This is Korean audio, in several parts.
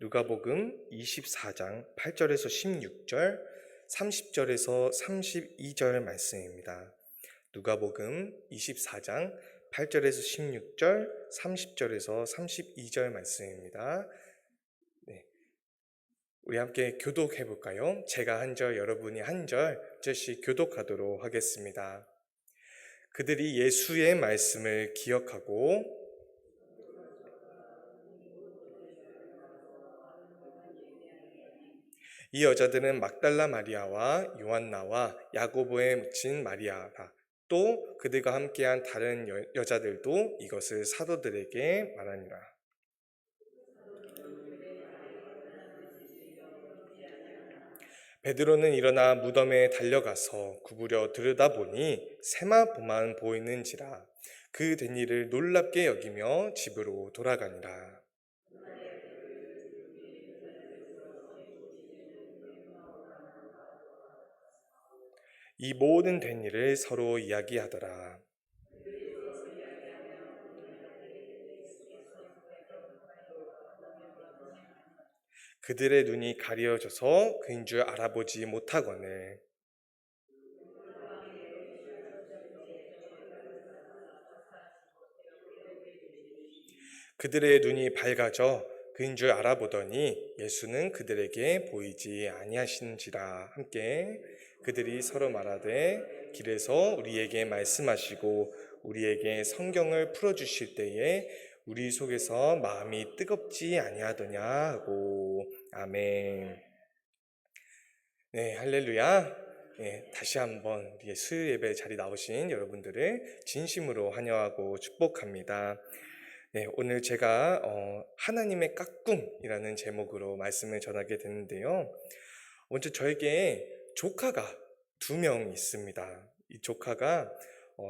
누가복음 24장 8절에서 16절, 30절에서 32절 말씀입니다. 누가복음 24장 8절에서 16절, 30절에서 32절 말씀입니다. 네, 우리 함께 교독해 볼까요? 제가 한 절, 여러분이 한 절씩 교독하도록 하겠습니다. 그들이 예수의 말씀을 기억하고 이 여자들은 막달라 마리아와 요한나와 야고보의 묻힌 마리아라. 또 그들과 함께한 다른 여자들도 이것을 사도들에게 말하니라. 베드로는 일어나 무덤에 달려가서 구부려 들여다보니 세마포만 보이는지라. 그 된 일을 놀랍게 여기며 집으로 돌아가니라. 이 모든 된 일을 서로 이야기하더라. 그들의 눈이 가려져서 그인 줄 알아보지 못하거늘 그들의 눈이 밝아져 그인 줄 알아보더니 예수는 그들에게 보이지 아니하신지라. 함께 그들이 서로 말하되 길에서 우리에게 말씀하시고 우리에게 성경을 풀어주실 때에 우리 속에서 마음이 뜨겁지 아니하더냐 하고. 아멘. 네, 할렐루야. 네, 다시 한번 우리의 수요 예배 자리 나오신 여러분들을 진심으로 환영하고 축복합니다. 네, 오늘 제가 하나님의 깍꿍이라는 제목으로 말씀을 전하게 되는데요. 먼저 저에게 조카가 2명 있습니다. 이 조카가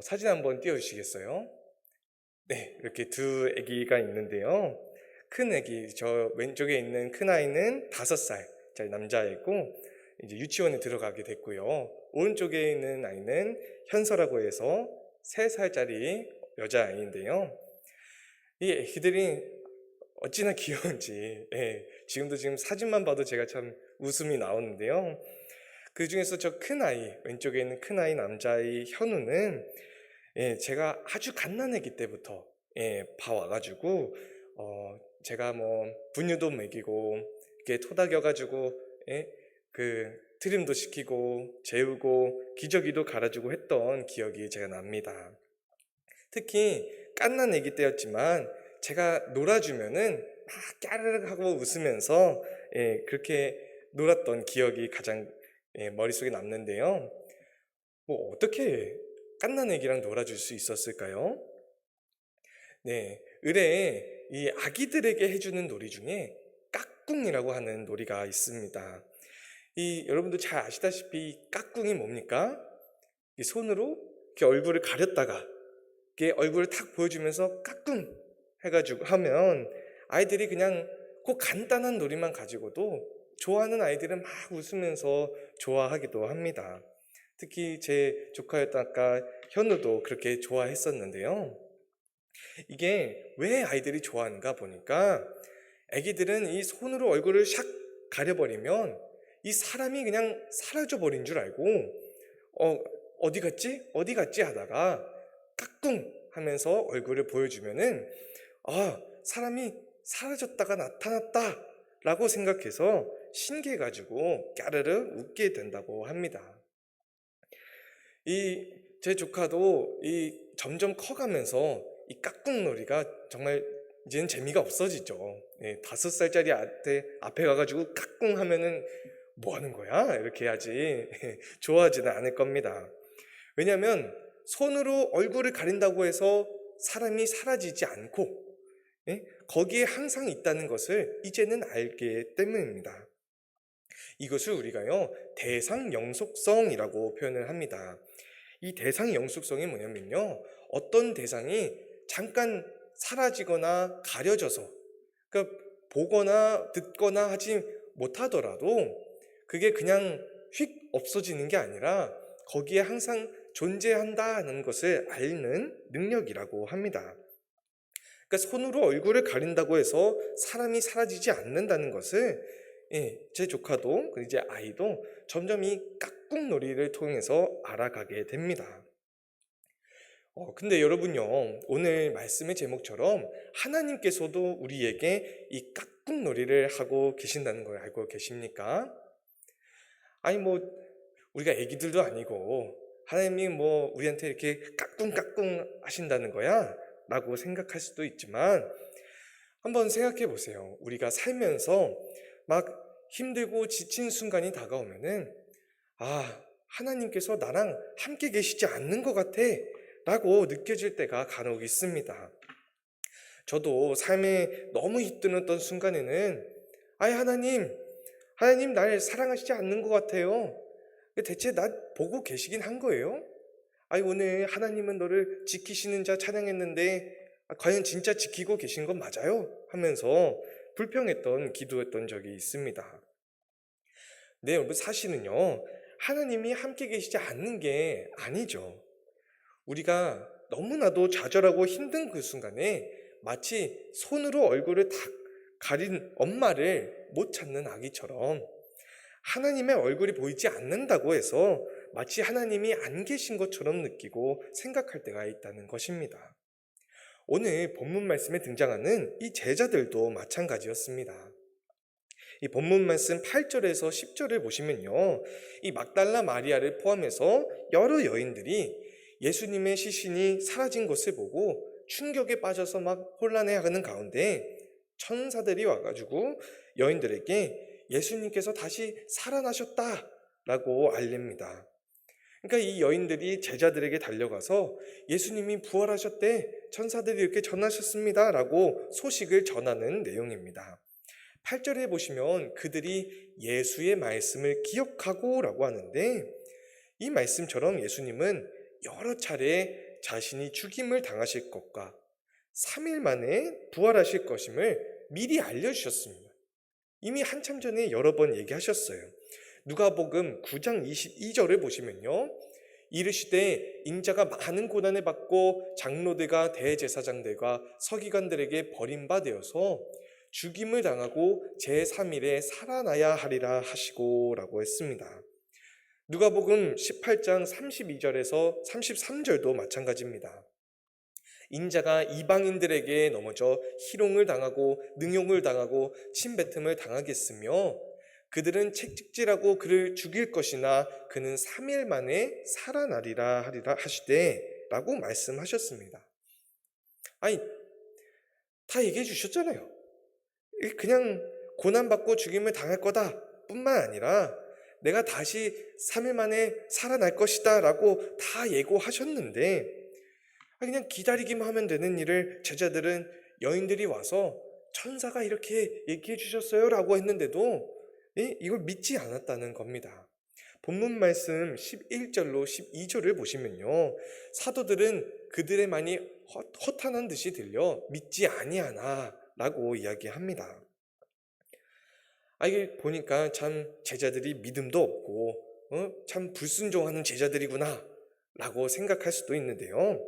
사진 한번 띄워주시겠어요? 네, 이렇게 2 아기가 있는데요. 큰 아기, 저 왼쪽에 있는 큰 아이는 5살짜리 남자이고 이제 유치원에 들어가게 됐고요. 오른쪽에 있는 아이는 현서라고 해서 3살짜리 여자아이인데요. 이 애기들이 어찌나 귀여운지, 지금 사진만 봐도 제가 참 웃음이 나오는데요. 그 중에서 저 큰 아이, 왼쪽에 있는 큰 아이 남자아이 현우는 제가 아주 갓난아기 때부터 봐와가지고 제가 뭐 분유도 먹이고 이렇게 토닥여가지고 그 트림도 시키고 재우고 기저귀도 갈아주고 했던 기억이 제가 납니다. 특히 갓난아기 때였지만 제가 놀아주면은 막 까르르 하고 웃으면서 그렇게 놀았던 기억이 가장 머릿속에 남는데요. 뭐 어떻게 갓난아기랑 놀아줄 수 있었을까요? 네, 의뢰에 이 아기들에게 해주는 놀이 중에 깍꿍이라고 하는 놀이가 있습니다. 이 여러분도 잘 아시다시피 깍꿍이 뭡니까? 이 손으로 이렇게 얼굴을 가렸다가 이렇게 얼굴을 탁 보여주면서 깍꿍 해가지고 하면 아이들이 그냥 그 간단한 놀이만 가지고도 좋아하는 아이들은 막 웃으면서 좋아하기도 합니다. 특히 제 조카였던 아까 현우도 그렇게 좋아했었는데요. 이게 왜 아이들이 좋아하는가 보니까 아기들은 이 손으로 얼굴을 샥 가려버리면 이 사람이 그냥 사라져 버린 줄 알고 어디 갔지? 어디 갔지? 하다가 깍꿍 하면서 얼굴을 보여주면은 사람이 사라졌다가 나타났다 라고 생각해서 신기해가지고 까르르 웃게 된다고 합니다. 제 조카도 점점 커가면서 이 깍꿍놀이가 정말 이제는 재미가 없어지죠. 5살짜리 앞에 가가지고 깍꿍 하면은 뭐 하는 거야? 이렇게 해야지 좋아하지는 않을 겁니다. 왜냐하면 손으로 얼굴을 가린다고 해서 사람이 사라지지 않고 거기에 항상 있다는 것을 이제는 알기 때문입니다. 이것을 우리가요 대상 영속성이라고 표현을 합니다. 이 대상 영속성이 뭐냐면요, 어떤 대상이 잠깐 사라지거나 가려져서 그러니까 보거나 듣거나 하지 못하더라도 그게 그냥 휙 없어지는 게 아니라 거기에 항상 존재한다는 것을 아는 능력이라고 합니다. 그러니까 손으로 얼굴을 가린다고 해서 사람이 사라지지 않는다는 것을 제 조카도 그리고 이제 아이도 점점 이 깍꿍놀이를 통해서 알아가게 됩니다. 근데 여러분요, 오늘 말씀의 제목처럼 하나님께서도 우리에게 이 깍꿍놀이를 하고 계신다는 걸 알고 계십니까? 아니 뭐 우리가 애기들도 아니고 하나님이 뭐 우리한테 이렇게 까꿍까꿍 하신다는 거야? 라고 생각할 수도 있지만 한번 생각해 보세요. 우리가 살면서 막 힘들고 지친 순간이 다가오면은 하나님께서 나랑 함께 계시지 않는 것 같아 라고 느껴질 때가 간혹 있습니다. 저도 삶에 너무 힘들었던 순간에는 하나님 날 사랑하시지 않는 것 같아요. 대체 나 보고 계시긴 한 거예요? 오늘 하나님은 너를 지키시는 자 찬양했는데 과연 진짜 지키고 계신 건 맞아요? 하면서 불평했던 기도했던 적이 있습니다. 네, 여러분 사실은요, 하나님이 함께 계시지 않는 게 아니죠. 우리가 너무나도 좌절하고 힘든 그 순간에 마치 손으로 얼굴을 탁 가린 엄마를 못 찾는 아기처럼 하나님의 얼굴이 보이지 않는다고 해서 마치 하나님이 안 계신 것처럼 느끼고 생각할 때가 있다는 것입니다. 오늘 본문 말씀에 등장하는 이 제자들도 마찬가지였습니다. 이 본문 말씀 8절에서 10절을 보시면요, 이 막달라 마리아를 포함해서 여러 여인들이 예수님의 시신이 사라진 것을 보고 충격에 빠져서 막 혼란해하는 가운데 천사들이 와가지고 여인들에게 예수님께서 다시 살아나셨다라고 알립니다. 그러니까 이 여인들이 제자들에게 달려가서 예수님이 부활하셨대, 천사들이 이렇게 전하셨습니다라고 소식을 전하는 내용입니다. 8절에 보시면 그들이 예수의 말씀을 기억하고라고 하는데, 이 말씀처럼 예수님은 여러 차례 자신이 죽임을 당하실 것과 3일 만에 부활하실 것임을 미리 알려주셨습니다. 이미 한참 전에 여러 번 얘기하셨어요. 누가복음 9장 22절을 보시면요, 이르시되 인자가 많은 고난을 받고 장로들과 대제사장들과 서기관들에게 버림받아서 죽임을 당하고 제3일에 살아나야 하리라 하시고 라고 했습니다. 누가복음 18장 32절에서 33절도 마찬가지입니다. 인자가 이방인들에게 넘어져 희롱을 당하고 능욕을 당하고 침뱉음을 당하겠으며 그들은 채찍질하고 그를 죽일 것이나 그는 3일 만에 살아나리라 하리라 하시되 라고 말씀하셨습니다. 다 얘기해 주셨잖아요. 그냥 고난받고 죽임을 당할 거다 뿐만 아니라 내가 다시 3일 만에 살아날 것이다 라고 다 예고하셨는데 그냥 기다리기만 하면 되는 일을 제자들은 여인들이 와서 천사가 이렇게 얘기해 주셨어요 라고 했는데도 이걸 믿지 않았다는 겁니다. 본문 말씀 11절로 12절을 보시면요, 사도들은 그들의 말이 허탄한 듯이 들려 믿지 아니하나 라고 이야기합니다. 이게 보니까 참 제자들이 믿음도 없고 참 불순종하는 제자들이구나 라고 생각할 수도 있는데요,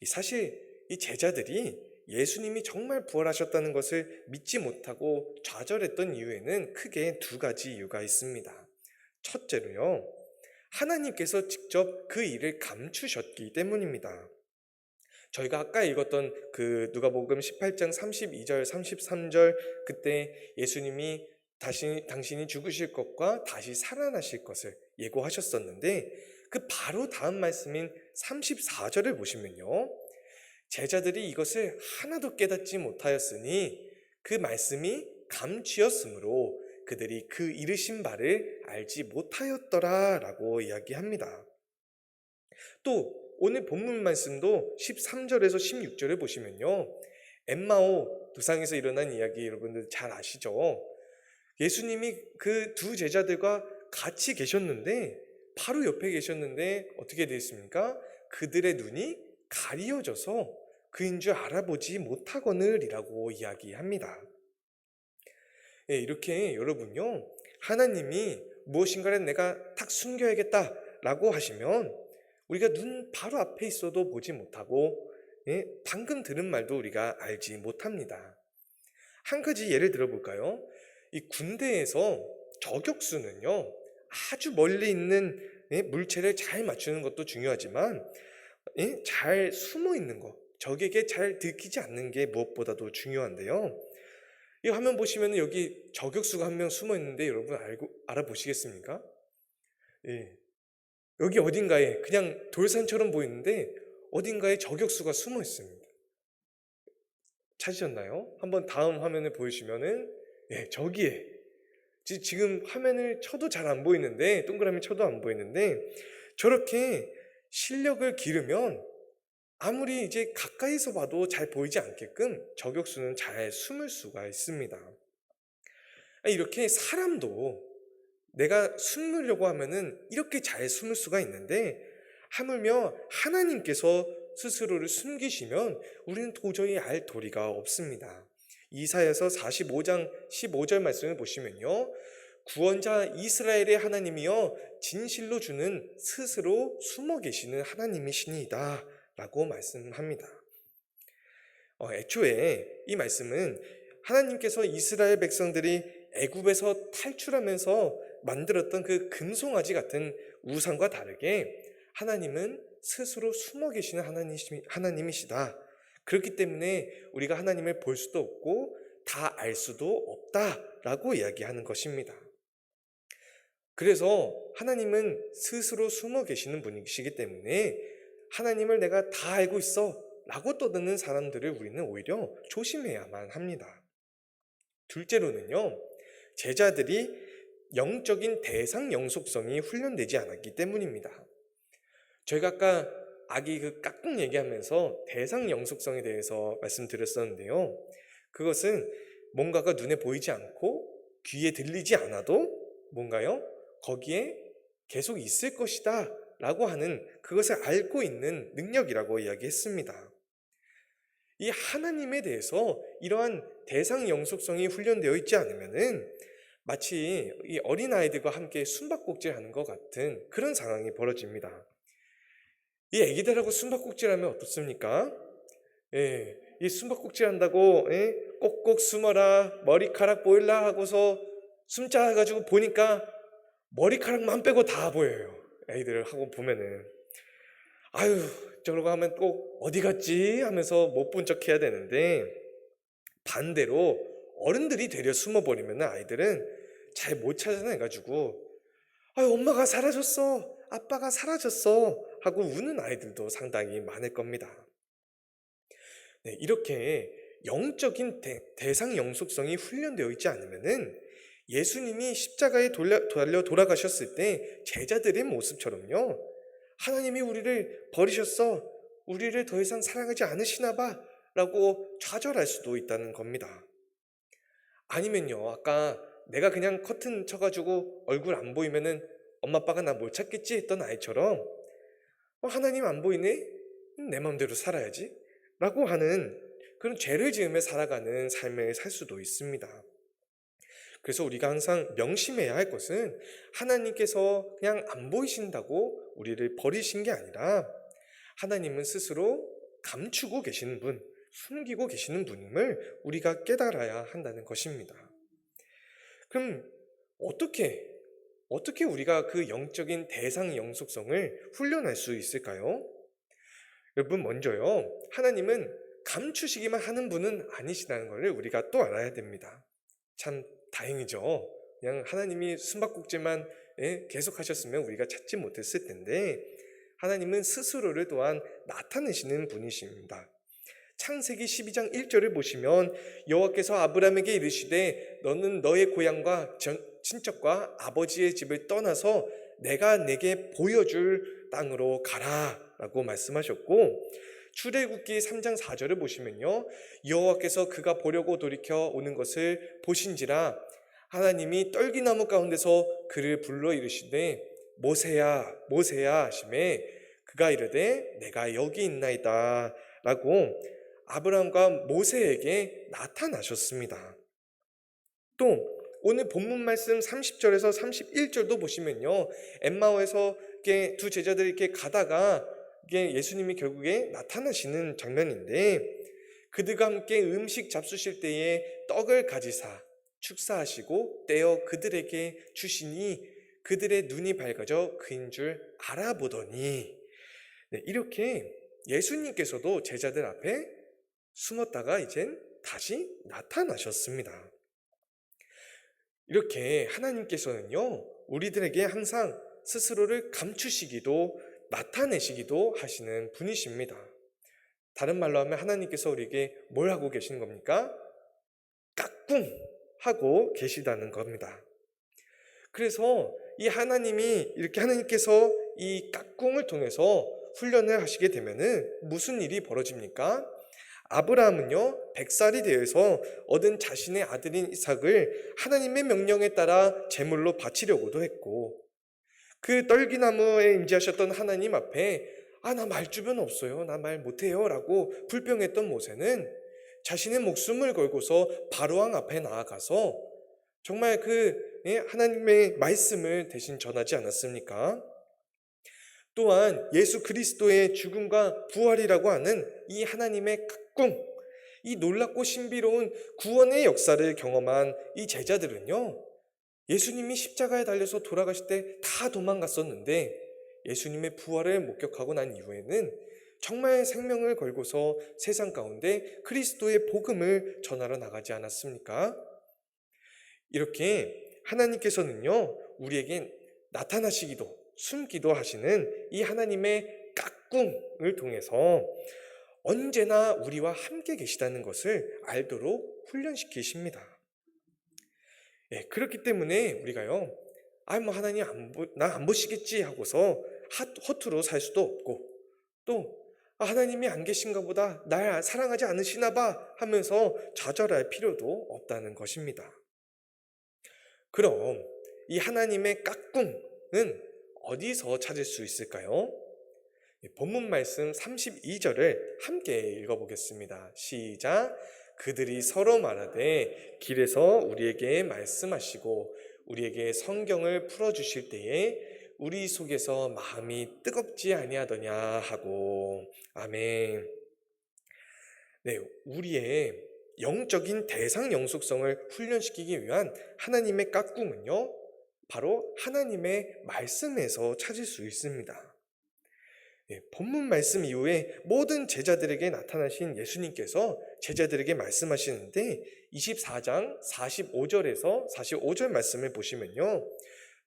사실 이 제자들이 예수님이 정말 부활하셨다는 것을 믿지 못하고 좌절했던 이유에는 크게 두 가지 이유가 있습니다. 첫째로요, 하나님께서 직접 그 일을 감추셨기 때문입니다. 저희가 아까 읽었던 그 누가복음 18장 32절 33절 그때 예수님이 당신이 죽으실 것과 다시 살아나실 것을 예고하셨었는데 그 바로 다음 말씀인 34절을 보시면요, 제자들이 이것을 하나도 깨닫지 못하였으니 그 말씀이 감추었으므로 그들이 그 이르신 바를 알지 못하였더라 라고 이야기합니다. 또 오늘 본문 말씀도 13절에서 16절을 보시면요, 엠마오 도상에서 일어난 이야기 여러분들 잘 아시죠? 예수님이 그 두 제자들과 같이 계셨는데 바로 옆에 계셨는데 어떻게 되었습니까? 그들의 눈이 가리어져서 그인 줄 알아보지 못하거늘이라고 이야기합니다. 이렇게 여러분요, 하나님이 무엇인가를 내가 탁 숨겨야겠다라고 하시면 우리가 눈 바로 앞에 있어도 보지 못하고 방금 들은 말도 우리가 알지 못합니다. 한 가지 예를 들어볼까요? 이 군대에서 저격수는요, 아주 멀리 있는 물체를 잘 맞추는 것도 중요하지만 잘 숨어 있는 것, 적에게 잘 들키지 않는 게 무엇보다도 중요한데요. 이 화면 보시면 여기 저격수가 한 명 숨어 있는데 여러분 알아보시겠습니까? 예. 여기 어딘가에 그냥 돌산처럼 보이는데 어딘가에 저격수가 숨어 있습니다. 찾으셨나요? 한번 다음 화면을 보여주시면은 저기에 지금 화면을 쳐도 잘 안 보이는데, 동그라미 쳐도 안 보이는데, 저렇게 실력을 기르면 아무리 이제 가까이서 봐도 잘 보이지 않게끔 저격수는 잘 숨을 수가 있습니다. 이렇게 사람도 내가 숨으려고 하면은 이렇게 잘 숨을 수가 있는데, 하물며 하나님께서 스스로를 숨기시면 우리는 도저히 알 도리가 없습니다. 이사야서 45장 15절 말씀을 보시면요, 구원자 이스라엘의 하나님이여 진실로 주는 스스로 숨어 계시는 하나님이시니이다 라고 말씀합니다. 애초에 이 말씀은 하나님께서 이스라엘 백성들이 애굽에서 탈출하면서 만들었던 그 금송아지 같은 우상과 다르게 하나님은 스스로 숨어 계시는 하나님이시다. 그렇기 때문에 우리가 하나님을 볼 수도 없고 다 알 수도 없다라고 이야기하는 것입니다. 그래서 하나님은 스스로 숨어 계시는 분이시기 때문에 하나님을 내가 다 알고 있어 라고 떠드는 사람들을 우리는 오히려 조심해야만 합니다. 둘째로는요, 제자들이 영적인 대상 영속성이 훈련되지 않았기 때문입니다. 저희가 아까 아기 그 깍꿍 얘기하면서 대상 영속성에 대해서 말씀드렸었는데요. 그것은 뭔가가 눈에 보이지 않고 귀에 들리지 않아도 뭔가요? 거기에 계속 있을 것이다 라고 하는 그것을 알고 있는 능력이라고 이야기했습니다. 이 하나님에 대해서 이러한 대상 영속성이 훈련되어 있지 않으면은 마치 이 어린아이들과 함께 숨바꼭질 하는 것 같은 그런 상황이 벌어집니다. 이 애기들하고 숨바꼭질 하면 어떻습니까? 이 숨바꼭질 한다고 꼭꼭 숨어라 머리카락 보일라 하고서 숨자가지고 보니까 머리카락만 빼고 다 보여요. 애기들 하고 보면은 아유 저러고 하면 꼭 어디 갔지 하면서 못 본 척 해야 되는데, 반대로 어른들이 되려 숨어버리면 아이들은 잘 못 찾아내가지고 아유 엄마가 사라졌어 아빠가 사라졌어 하고 우는 아이들도 상당히 많을 겁니다. 이렇게 영적인 대상 영속성이 훈련되어 있지 않으면은 예수님이 십자가에 달려 돌아가셨을 때 제자들의 모습처럼요, 하나님이 우리를 버리셨어, 우리를 더 이상 사랑하지 않으시나 봐 라고 좌절할 수도 있다는 겁니다. 아니면요, 아까 내가 그냥 커튼 쳐가지고 얼굴 안 보이면은 엄마 아빠가 나 못 찾겠지 했던 아이처럼 하나님 안 보이네? 내 마음대로 살아야지 라고 하는 그런 죄를 지으며 살아가는 삶을 살 수도 있습니다. 그래서 우리가 항상 명심해야 할 것은 하나님께서 그냥 안 보이신다고 우리를 버리신 게 아니라 하나님은 스스로 감추고 계시는 분, 숨기고 계시는 분임을 우리가 깨달아야 한다는 것입니다. 그럼 어떻게 우리가 그 영적인 대상 영속성을 훈련할 수 있을까요? 여러분, 먼저요, 하나님은 감추시기만 하는 분은 아니시다는 것을 우리가 또 알아야 됩니다. 참 다행이죠. 그냥 하나님이 숨바꼭질만 계속 하셨으면 우리가 찾지 못했을 텐데 하나님은 스스로를 또한 나타내시는 분이십니다. 창세기 12장 1절을 보시면 여호와께서 아브라함에게 이르시되 너는 너의 고향과 친척과 아버지의 집을 떠나서 내가 내게 보여줄 땅으로 가라 라고 말씀하셨고, 출애굽기 3장 4절을 보시면요, 여호와께서 그가 보려고 돌이켜 오는 것을 보신지라 하나님이 떨기나무 가운데서 그를 불러 이르시되 모세야 모세야 하시매 그가 이르되 내가 여기 있나이다 라고 아브라함과 모세에게 나타나셨습니다. 또 오늘 본문 말씀 30절에서 31절도 보시면요, 엠마오에서 두 제자들이 이렇게 가다가 이게 예수님이 결국에 나타나시는 장면인데, 그들과 함께 음식 잡수실 때에 떡을 가지사 축사하시고 떼어 그들에게 주시니 그들의 눈이 밝아져 그인 줄 알아보더니, 네, 이렇게 예수님께서도 제자들 앞에 숨었다가 이젠 다시 나타나셨습니다. 이렇게 하나님께서는요, 우리들에게 항상 스스로를 감추시기도 나타내시기도 하시는 분이십니다. 다른 말로 하면 하나님께서 우리에게 뭘 하고 계시는 겁니까? 까꿍 하고 계시다는 겁니다. 그래서 이 하나님이 이렇게 하나님께서 이 까꿍을 통해서 훈련을 하시게 되면은 무슨 일이 벌어집니까? 아브라함은요, 100살이 되어서 얻은 자신의 아들인 이삭을 하나님의 명령에 따라 제물로 바치려고도 했고, 그 떨기나무에 임재하셨던 하나님 앞에 나 말주변 없어요, 나 말 못해요 라고 불평했던 모세는 자신의 목숨을 걸고서 바로왕 앞에 나아가서 정말 하나님의 말씀을 대신 전하지 않았습니까? 또한 예수 그리스도의 죽음과 부활이라고 하는 이 하나님의 각궁, 이 놀랍고 신비로운 구원의 역사를 경험한 이 제자들은요, 예수님이 십자가에 달려서 돌아가실 때 다 도망갔었는데 예수님의 부활을 목격하고 난 이후에는 정말 생명을 걸고서 세상 가운데 그리스도의 복음을 전하러 나가지 않았습니까? 이렇게 하나님께서는요, 우리에게 나타나시기도 숨기도 하시는 이 하나님의 까꿍을 통해서 언제나 우리와 함께 계시다는 것을 알도록 훈련시키십니다. 예, 그렇기 때문에 우리가요, 하나님 나 안 보시겠지 하고서 허투루 살 수도 없고, 또 하나님이 안 계신가 보다, 날 사랑하지 않으시나 봐 하면서 좌절할 필요도 없다는 것입니다. 그럼 이 하나님의 까꿍은 어디서 찾을 수 있을까요? 본문 말씀 32절을 함께 읽어보겠습니다. 시작. 그들이 서로 말하되 길에서 우리에게 말씀하시고 우리에게 성경을 풀어주실 때에 우리 속에서 마음이 뜨겁지 아니하더냐 하고. 아멘. 네, 우리의 영적인 대상 영속성을 훈련시키기 위한 하나님의 까꿍은요, 바로 하나님의 말씀에서 찾을 수 있습니다. 본문 말씀 이후에 모든 제자들에게 나타나신 예수님께서 제자들에게 말씀하시는데 24장 45절에서 45절 말씀을 보시면요,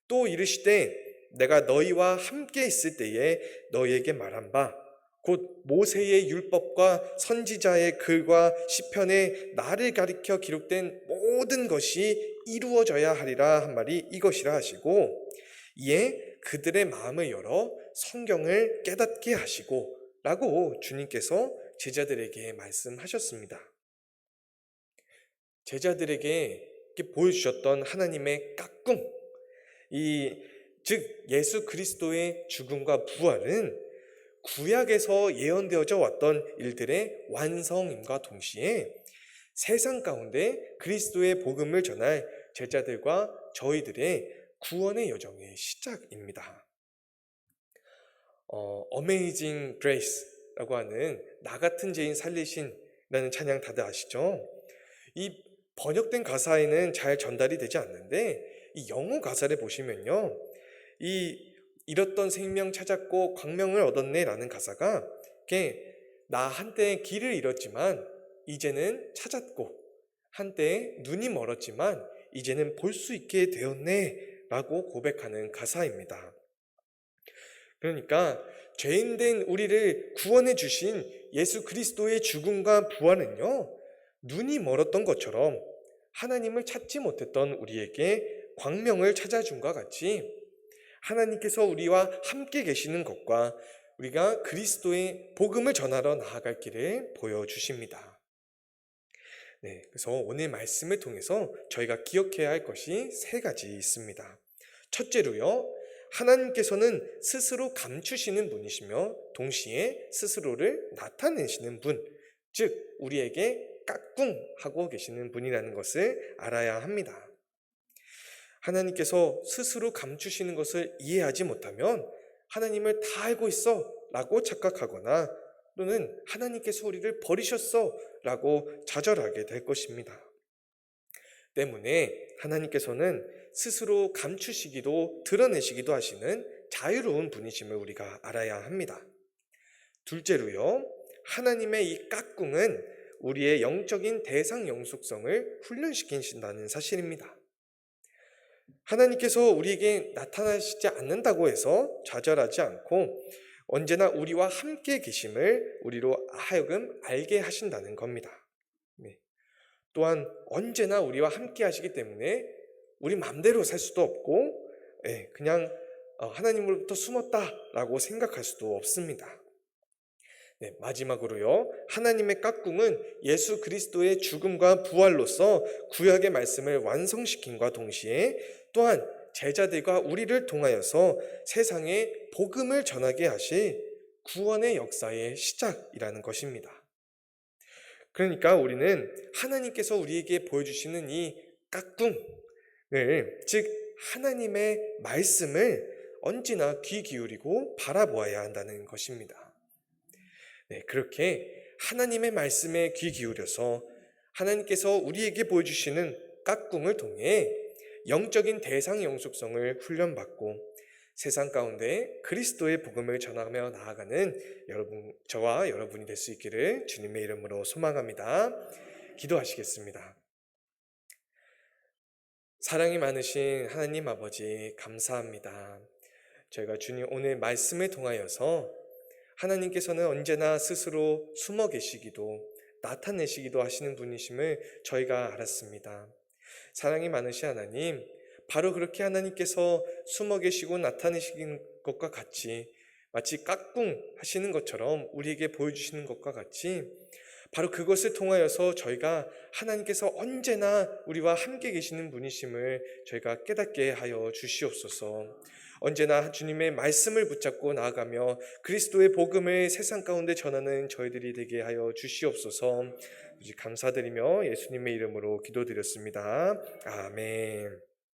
또 이르시되 내가 너희와 함께 있을 때에 너희에게 말한 바 곧 모세의 율법과 선지자의 글과 시편에 나를 가리켜 기록된 모든 것이 이루어져야 하리라 한 말이 이것이라 하시고, 이에 그들의 마음을 열어 성경을 깨닫게 하시고 라고 주님께서 제자들에게 말씀하셨습니다. 제자들에게 보여주셨던 하나님의 까꿍, 즉 예수 그리스도의 죽음과 부활은 구약에서 예언되어져 왔던 일들의 완성임과 동시에 세상 가운데 그리스도의 복음을 전할 제자들과 저희들의 구원의 여정의 시작입니다. Amazing Grace라고 하는 나 같은 죄인 살리신이라는 찬양 다들 아시죠? 이 번역된 가사에는 잘 전달이 되지 않는데 이 영어 가사를 보시면요, 잃었던 생명 찾았고 광명을 얻었네 라는 가사가 나 한때 길을 잃었지만 이제는 찾았고 한때 눈이 멀었지만 이제는 볼 수 있게 되었네 라고 고백하는 가사입니다. 그러니까 죄인된 우리를 구원해 주신 예수 그리스도의 죽음과 부활은요, 눈이 멀었던 것처럼 하나님을 찾지 못했던 우리에게 광명을 찾아준과 같이 하나님께서 우리와 함께 계시는 것과 우리가 그리스도의 복음을 전하러 나아갈 길을 보여주십니다. 네, 그래서 오늘 말씀을 통해서 저희가 기억해야 할 것이 세 가지 있습니다. 첫째로요, 하나님께서는 스스로 감추시는 분이시며 동시에 스스로를 나타내시는 분, 즉 우리에게 까꿍하고 계시는 분이라는 것을 알아야 합니다. 하나님께서 스스로 감추시는 것을 이해하지 못하면 하나님을 다 알고 있어, 라고 착각하거나 또는 하나님께서 우리를 버리셨어 라고 좌절하게 될 것입니다. 때문에 하나님께서는 스스로 감추시기도 드러내시기도 하시는 자유로운 분이심을 우리가 알아야 합니다. 둘째로요, 하나님의 이 깍꿍은 우리의 영적인 대상 영속성을 훈련시키신다는 사실입니다. 하나님께서 우리에게 나타나시지 않는다고 해서 좌절하지 않고 언제나 우리와 함께 계심을 우리로 하여금 알게 하신다는 겁니다. 네. 또한 언제나 우리와 함께 하시기 때문에 우리 마음대로 살 수도 없고 그냥 하나님으로부터 숨었다라고 생각할 수도 없습니다. 네, 마지막으로요, 하나님의 깍꿍은 예수 그리스도의 죽음과 부활로서 구약의 말씀을 완성시킴과 동시에 또한 제자들과 우리를 통하여서 세상에 복음을 전하게 하실 구원의 역사의 시작이라는 것입니다. 그러니까 우리는 하나님께서 우리에게 보여주시는 이 깍꿍을, 즉 하나님의 말씀을 언제나 귀 기울이고 바라보아야 한다는 것입니다. 네, 그렇게 하나님의 말씀에 귀 기울여서 하나님께서 우리에게 보여주시는 깍꿍을 통해 영적인 대상 영속성을 훈련받고 세상 가운데 그리스도의 복음을 전하며 나아가는 저와 여러분이 될 수 있기를 주님의 이름으로 소망합니다. 기도하시겠습니다. 사랑이 많으신 하나님 아버지, 감사합니다. 저희가 주님 오늘 말씀을 통하여서 하나님께서는 언제나 스스로 숨어 계시기도 나타내시기도 하시는 분이심을 저희가 알았습니다. 사랑이 많으신 하나님, 바로 그렇게 하나님께서 숨어 계시고 나타내시는 것과 같이 마치 깍꿍 하시는 것처럼 우리에게 보여주시는 것과 같이 바로 그것을 통하여서 저희가 하나님께서 언제나 우리와 함께 계시는 분이심을 저희가 깨닫게 하여 주시옵소서. 언제나 주님의 말씀을 붙잡고 나아가며 그리스도의 복음을 세상 가운데 전하는 저희들이 되게 하여 주시옵소서. 감사드리며 예수님의 이름으로 기도드렸습니다. 아멘.